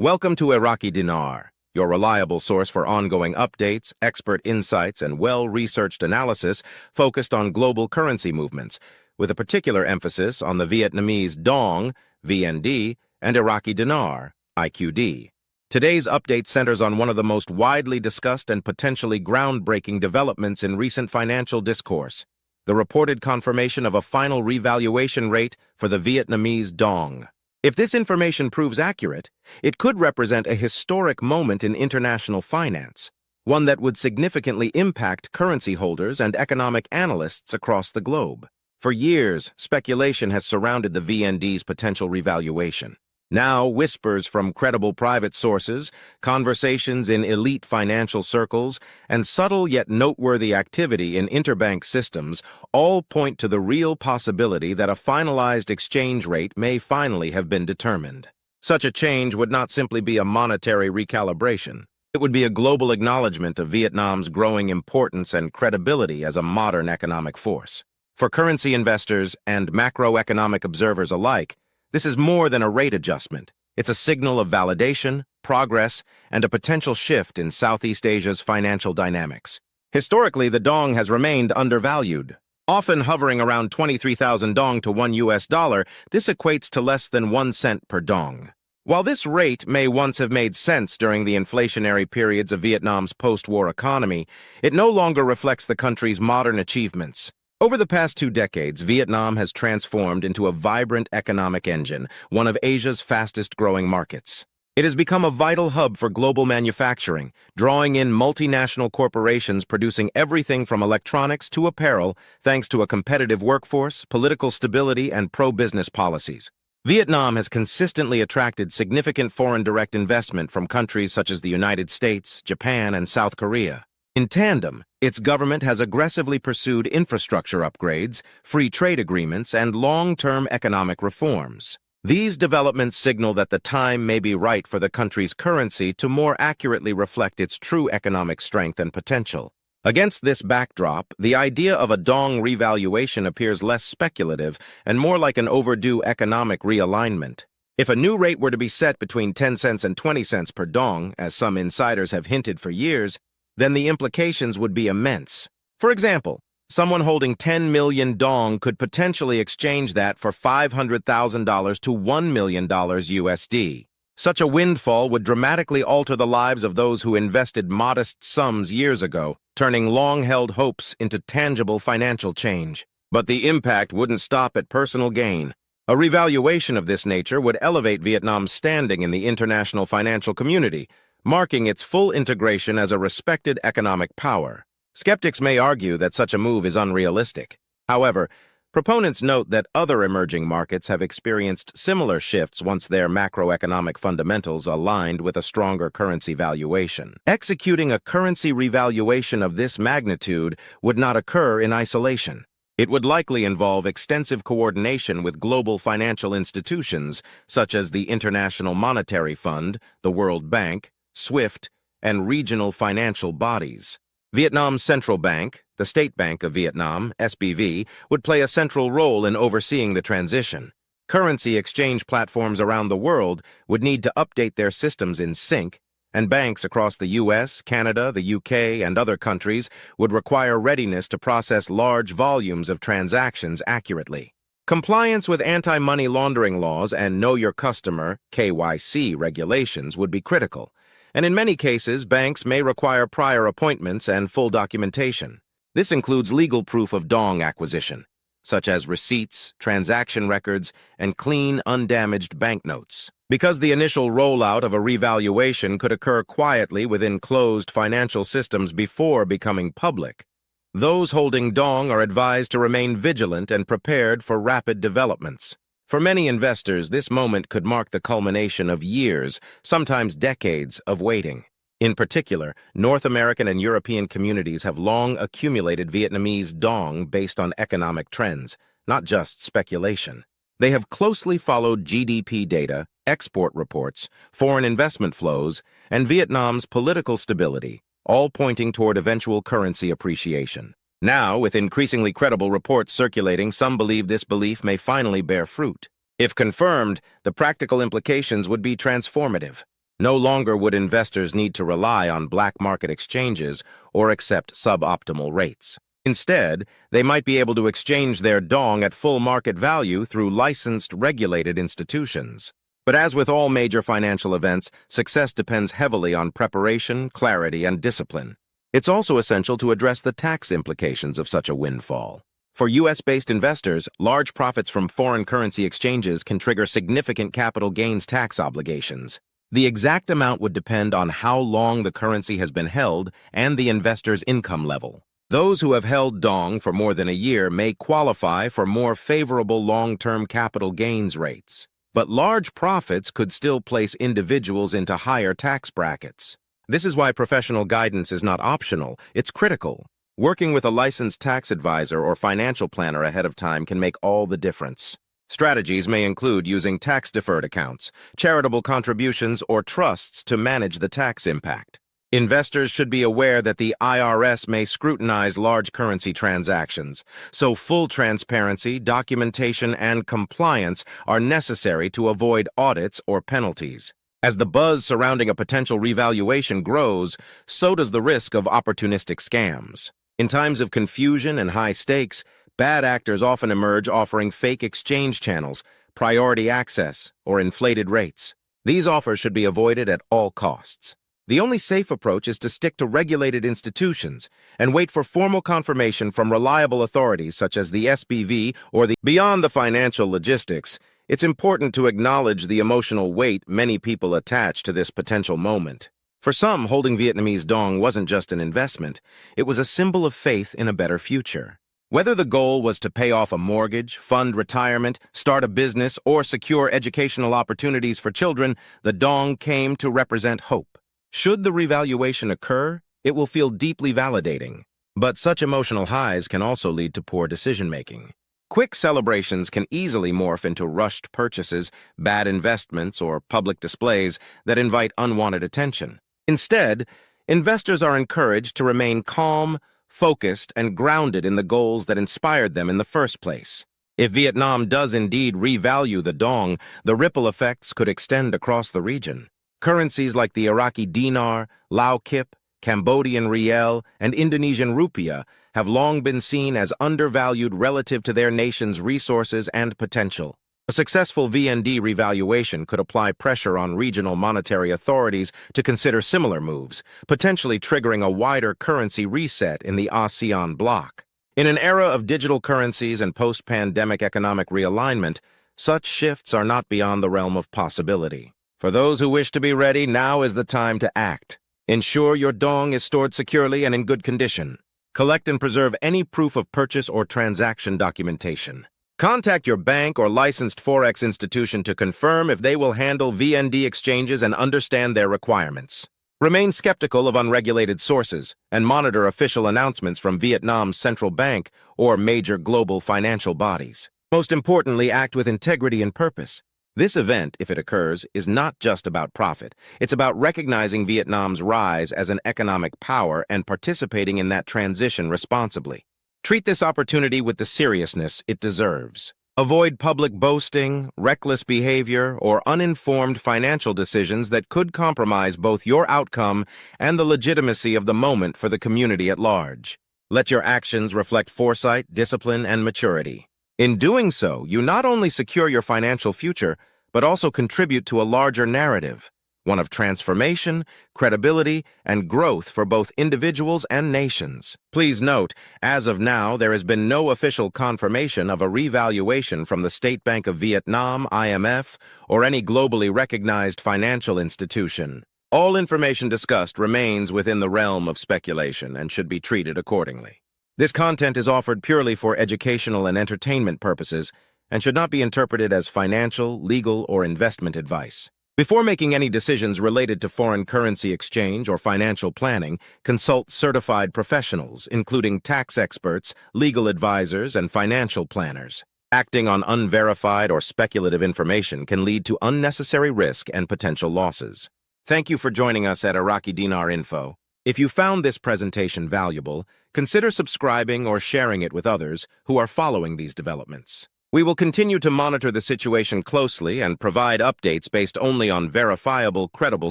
Welcome to Iraqi Dinar, your reliable source for ongoing updates, expert insights, and well-researched analysis focused on global currency movements, with a particular emphasis on the Vietnamese Dong, VND, and Iraqi Dinar, IQD. Today's update centers on one of the most widely discussed and potentially groundbreaking developments in recent financial discourse, the reported confirmation of a final revaluation rate for the Vietnamese Dong. If this information proves accurate, it could represent a historic moment in international finance, one that would significantly impact currency holders and economic analysts across the globe. For years, speculation has surrounded the VND's potential revaluation. Now, whispers from credible private sources, conversations in elite financial circles, and subtle yet noteworthy activity in interbank systems all point to the real possibility that a finalized exchange rate may finally have been determined. Such a change would not simply be a monetary recalibration. It would be a global acknowledgement of Vietnam's growing importance and credibility as a modern economic force. For currency investors and macroeconomic observers alike, this is more than a rate adjustment. It's a signal of validation, progress, and a potential shift in Southeast Asia's financial dynamics. Historically, the dong has remained undervalued. Often hovering around 23,000 dong to $1, this equates to less than 1 cent per dong. While this rate may once have made sense during the inflationary periods of Vietnam's post-war economy, it no longer reflects the country's modern achievements. Over the past 2 decades, Vietnam has transformed into a vibrant economic engine, one of Asia's fastest-growing markets. It has become a vital hub for global manufacturing, drawing in multinational corporations producing everything from electronics to apparel, thanks to a competitive workforce, political stability, and pro-business policies. Vietnam has consistently attracted significant foreign direct investment from countries such as the United States, Japan, and South Korea. In tandem, its government has aggressively pursued infrastructure upgrades, free trade agreements, and long-term economic reforms. These developments signal that the time may be right for the country's currency to more accurately reflect its true economic strength and potential. Against this backdrop, the idea of a dong revaluation appears less speculative and more like an overdue economic realignment. If a new rate were to be set between 10 cents and 20 cents per dong, as some insiders have hinted for years, then the implications would be immense. For example, someone holding 10 million dong could potentially exchange that for $500,000 to $1 million USD. Such a windfall would dramatically alter the lives of those who invested modest sums years ago, turning long-held hopes into tangible financial change. But the impact wouldn't stop at personal gain. A revaluation of this nature would elevate Vietnam's standing in the international financial community, marking its full integration as a respected economic power. Skeptics may argue that such a move is unrealistic. However, proponents note that other emerging markets have experienced similar shifts once their macroeconomic fundamentals aligned with a stronger currency valuation. Executing a currency revaluation of this magnitude would not occur in isolation. It would likely involve extensive coordination with global financial institutions such as the International Monetary Fund, the World Bank, SWIFT, and regional financial bodies. Vietnam's central bank, the State Bank of Vietnam, SBV, would play a central role in overseeing the transition. Currency exchange platforms around the world would need to update their systems in sync, and banks across the US, Canada, the UK, and other countries would require readiness to process large volumes of transactions accurately. Compliance with anti-money laundering laws and Know Your Customer, KYC, regulations would be critical. And in many cases, banks may require prior appointments and full documentation. This includes legal proof of dong acquisition, such as receipts, transaction records, and clean, undamaged banknotes. Because the initial rollout of a revaluation could occur quietly within closed financial systems before becoming public, those holding dong are advised to remain vigilant and prepared for rapid developments. For many investors, this moment could mark the culmination of years, sometimes decades, of waiting. In particular, North American and European communities have long accumulated Vietnamese dong based on economic trends, not just speculation. They have closely followed GDP data, export reports, foreign investment flows, and Vietnam's political stability, all pointing toward eventual currency appreciation. Now, with increasingly credible reports circulating, some believe this belief may finally bear fruit. If confirmed, the practical implications would be transformative. No longer would investors need to rely on black market exchanges or accept suboptimal rates. Instead, they might be able to exchange their dong at full market value through licensed, regulated institutions. But as with all major financial events, success depends heavily on preparation, clarity, and discipline. It's also essential to address the tax implications of such a windfall. For U.S.-based investors, large profits from foreign currency exchanges can trigger significant capital gains tax obligations. The exact amount would depend on how long the currency has been held and the investor's income level. Those who have held dong for more than a year may qualify for more favorable long-term capital gains rates. But large profits could still place individuals into higher tax brackets. This is why professional guidance is not optional, it's critical. Working with a licensed tax advisor or financial planner ahead of time can make all the difference. Strategies may include using tax-deferred accounts, charitable contributions, or trusts to manage the tax impact. Investors should be aware that the IRS may scrutinize large currency transactions, so full transparency, documentation, and compliance are necessary to avoid audits or penalties. As the buzz surrounding a potential revaluation grows, so does the risk of opportunistic scams. In times of confusion and high stakes, bad actors often emerge offering fake exchange channels, priority access, or inflated rates. These offers should be avoided at all costs. The only safe approach is to stick to regulated institutions and wait for formal confirmation from reliable authorities such as the SBV or the Beyond the financial logistics, it's important to acknowledge the emotional weight many people attach to this potential moment. For some, holding Vietnamese Dong wasn't just an investment, it was a symbol of faith in a better future. Whether the goal was to pay off a mortgage, fund retirement, start a business, or secure educational opportunities for children, the dong came to represent hope. Should the revaluation occur, it will feel deeply validating. But such emotional highs can also lead to poor decision-making. Quick celebrations can easily morph into rushed purchases, bad investments, or public displays that invite unwanted attention. Instead, investors are encouraged to remain calm, focused, and grounded in the goals that inspired them in the first place. If Vietnam does indeed revalue the dong, the ripple effects could extend across the region. Currencies like the Iraqi dinar, Lao kip, Cambodian riel, and Indonesian rupiah have long been seen as undervalued relative to their nation's resources and potential. A successful VND revaluation could apply pressure on regional monetary authorities to consider similar moves, potentially triggering a wider currency reset in the ASEAN bloc. In an era of digital currencies and post-pandemic economic realignment, such shifts are not beyond the realm of possibility. For those who wish to be ready, now is the time to act. Ensure your dong is stored securely and in good condition. Collect and preserve any proof of purchase or transaction documentation. Contact your bank or licensed forex institution to confirm if they will handle VND exchanges and understand their requirements. Remain skeptical of unregulated sources and monitor official announcements from Vietnam's central bank or major global financial bodies. Most importantly, act with integrity and purpose. This event, if it occurs, is not just about profit. It's about recognizing Vietnam's rise as an economic power and participating in that transition responsibly. Treat this opportunity with the seriousness it deserves. Avoid public boasting, reckless behavior, or uninformed financial decisions that could compromise both your outcome and the legitimacy of the moment for the community at large. Let your actions reflect foresight, discipline, and maturity. In doing so, you not only secure your financial future, but also contribute to a larger narrative, one of transformation, credibility, and growth for both individuals and nations. Please note, as of now, there has been no official confirmation of a revaluation from the State Bank of Vietnam, IMF, or any globally recognized financial institution. All information discussed remains within the realm of speculation and should be treated accordingly. This content is offered purely for educational and entertainment purposes and should not be interpreted as financial, legal, or investment advice. Before making any decisions related to foreign currency exchange or financial planning, consult certified professionals, including tax experts, legal advisors, and financial planners. Acting on unverified or speculative information can lead to unnecessary risk and potential losses. Thank you for joining us at Iraqi Dinar Info. If you found this presentation valuable, consider subscribing or sharing it with others who are following these developments. We will continue to monitor the situation closely and provide updates based only on verifiable, credible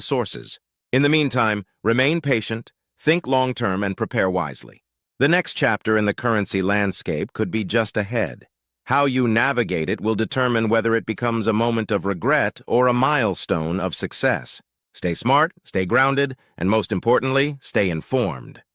sources. In the meantime, remain patient, think long-term, and prepare wisely. The next chapter in the currency landscape could be just ahead. How you navigate it will determine whether it becomes a moment of regret or a milestone of success. Stay smart, stay grounded, and most importantly, stay informed.